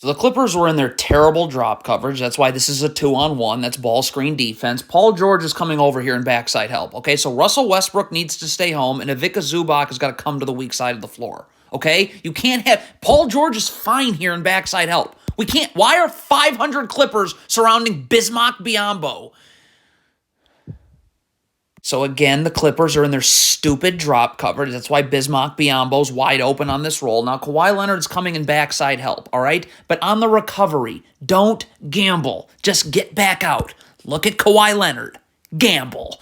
So the Clippers were in their terrible drop coverage. That's why this is a 2-on-1. That's ball screen defense. Paul George is coming over here in backside help. Okay, so Russell Westbrook needs to stay home, and Ivica Zubac has got to come to the weak side of the floor. Okay, you can't have Paul George is fine here in backside help. We can't. Why are 500 Clippers surrounding Bismack Biyombo? So again, the Clippers are in their stupid drop coverage. That's why Bismack Biyombo's wide open on this roll. Now, Kawhi Leonard's coming in backside help, all right? But on the recovery, don't gamble. Just get back out. Look at Kawhi Leonard. Gamble.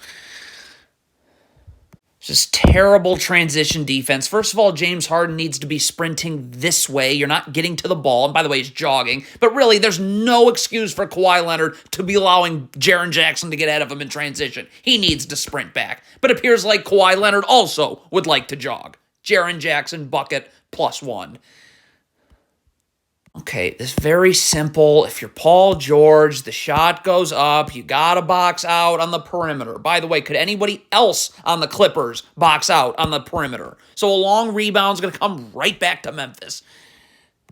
Just terrible transition defense. First of all, James Harden needs to be sprinting this way. You're not getting to the ball. And by the way, he's jogging. But really, there's no excuse for Kawhi Leonard to be allowing Jaren Jackson to get ahead of him in transition. He needs to sprint back. But it appears like Kawhi Leonard also would like to jog. Jaren Jackson, bucket, +1. Okay, it's very simple. If you're Paul George, the shot goes up. You got to box out on the perimeter. By the way, could anybody else on the Clippers box out on the perimeter? So a long rebound's going to come right back to Memphis.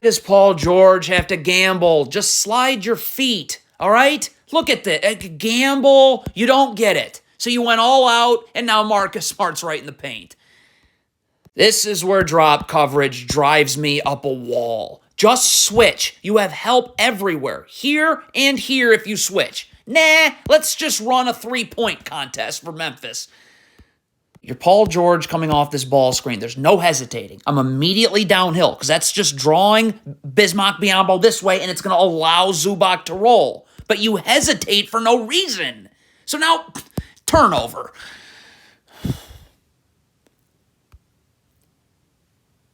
Does Paul George have to gamble? Just slide your feet, all right? Look at this. Gamble, you don't get it. So you went all out, and now Marcus Smart's right in the paint. This is where drop coverage drives me up a wall. Just switch. You have help everywhere. Here and here if you switch. Nah, let's just run a three-point contest for Memphis. You're Paul George coming off this ball screen. There's no hesitating. I'm immediately downhill because that's just drawing Bismack Biyombo this way, and it's going to allow Zubac to roll. But you hesitate for no reason. So now, turnover.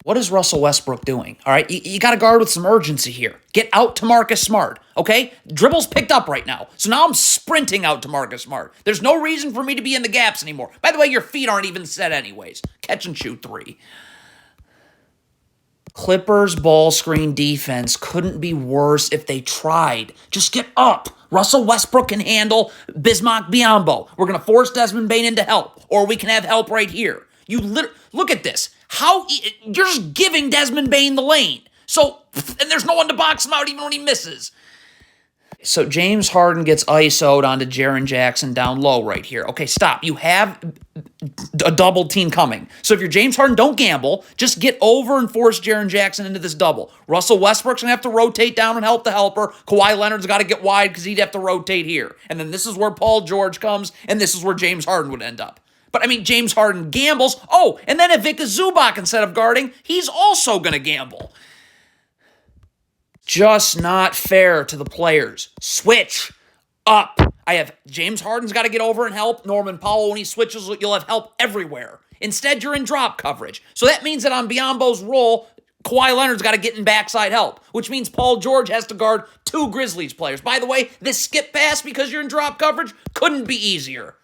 What is Russell Westbrook doing? All right, you got to guard with some urgency here. Get out to Marcus Smart, okay? Dribble's picked up right now. So now I'm sprinting out to Marcus Smart. There's no reason for me to be in the gaps anymore. By the way, your feet aren't even set anyways. Catch and shoot 3. Clippers ball screen defense couldn't be worse if they tried. Just get up. Russell Westbrook can handle Bismack Biyombo. We're going to force Desmond Bane into help, or we can have help right here. Look at this. You're just giving Desmond Bane the lane. And there's no one to box him out even when he misses. So James Harden gets ISO'd onto Jaren Jackson down low right here. Okay, stop. You have a double team coming. So if you're James Harden, don't gamble. Just get over and force Jaren Jackson into this double. Russell Westbrook's going to have to rotate down and help the helper. Kawhi Leonard's got to get wide because he'd have to rotate here. And then this is where Paul George comes, and this is where James Harden would end up. But, I mean, James Harden gambles. Oh, and then Ivica Zubac, instead of guarding, he's also going to gamble. Just not fair to the players. Switch up. James Harden's got to get over and help. Norman Powell, when he switches, you'll have help everywhere. Instead, you're in drop coverage. So that means that on Biyombo's roll, Kawhi Leonard's got to get in backside help, which means Paul George has to guard 2 Grizzlies players. By the way, this skip pass, because you're in drop coverage, couldn't be easier.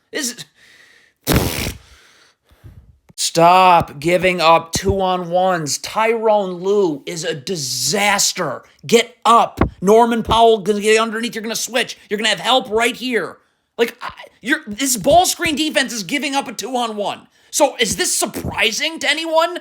Stop giving up 2-on-1s. Tyrone Lue is a disaster. Get up. Norman Powell going to get underneath. You're going to switch. You're going to have help right here. This ball screen defense is giving up a 2-on-1. So is this surprising to anyone?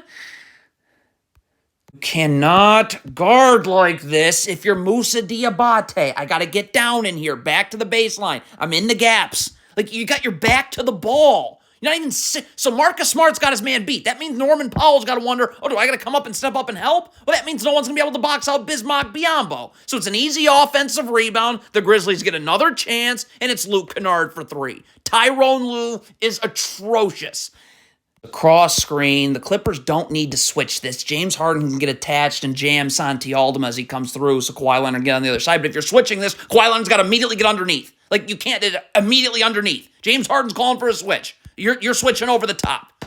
You cannot guard like this if you're Moussa Diabate. I got to get down in here, back to the baseline. I'm in the gaps. You got your back to the ball. You're not even so Marcus Smart's got his man beat. That means Norman Powell's got to wonder, do I got to come up and step up and help? Well, that means no one's going to be able to box out Bismack Biyombo. So it's an easy offensive rebound. The Grizzlies get another chance, and it's Luke Kennard for 3. Tyrone Lue is atrocious. The cross screen, the Clippers don't need to switch this. James Harden can get attached and jam Santi Aldama as he comes through, so Kawhi Leonard can get on the other side. But if you're switching this, Kawhi Leonard's got to immediately get underneath. You can't immediately underneath. James Harden's calling for a switch. You're switching over the top.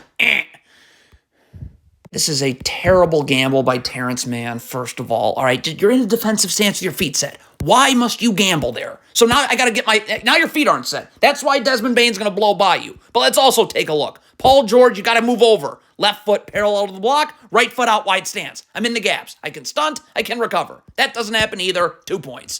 This is a terrible gamble by Terrence Mann, first of all. All right, you're in a defensive stance with your feet set. Why must you gamble there? So now I got to now your feet aren't set. That's why Desmond Bane's going to blow by you. But let's also take a look. Paul George, you got to move over. Left foot parallel to the block, right foot out wide stance. I'm in the gaps. I can stunt, I can recover. That doesn't happen either. 2 points.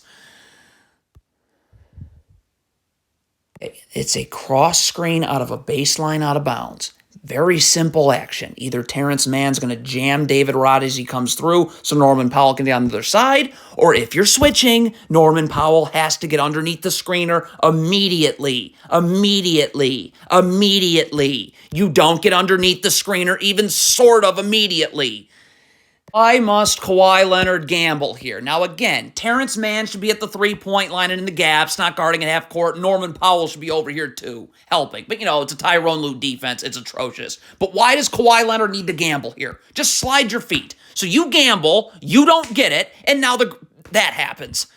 It's a cross screen out of a baseline out of bounds. Very simple action. Either Terrence Mann's going to jam David Rod as he comes through so Norman Powell can get on the other side, or if you're switching, Norman Powell has to get underneath the screener immediately. Immediately. Immediately. You don't get underneath the screener even sort of immediately. Why must Kawhi Leonard gamble here? Now, again, Terrence Mann should be at the three-point line and in the gaps, not guarding at half court. Norman Powell should be over here, too, helping. But, it's a Tyrone Lue defense. It's atrocious. But why does Kawhi Leonard need to gamble here? Just slide your feet. So you gamble, you don't get it, and now that happens.